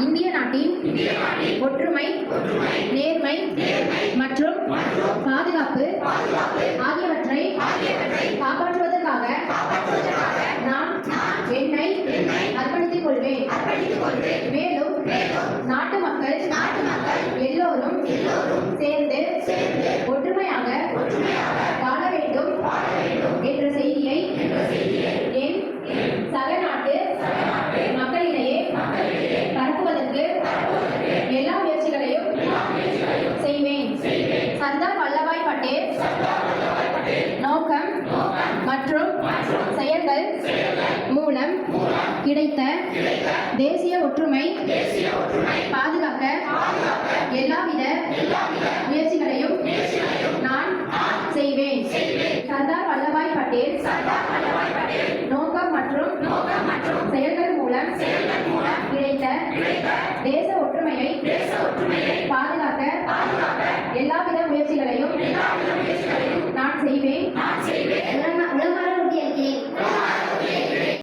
இந்திய நாட்டின் ஒற்றுமை, நேர்மை மற்றும் பாதுகாப்பு ஆகியவற்றை காப்பாற்றுவதற்காக நான் என்னை அர்ப்பணித்துக் கொள்வேன். மேலும் நாட்டு மக்கள் எல்லோரும் சேர்ந்து ஒற்றுமையாக வாழ வேண்டும் என்ற செய்தியை என் சக நாட்டு மக்களிடையே பரப்புவதற்கு எல்லா முயற்சிகளையும் செய்வேன். சர்தார் வல்லபாய் பட்டேல் நோக்கம் மற்றும் செயல்கள் மூலம் கிடைத்த தேசிய ஒற்றுமை பாதுகாக்க எல்லாவித முயற்சிகளையும் நான் செய்வேன். சர்தார் வல்லபாய் பட்டேல் நோக்கம் மற்றும் செயல்கள் மூலம் கிடைத்த தேச ஒற்றுமையை பாதுகாக்க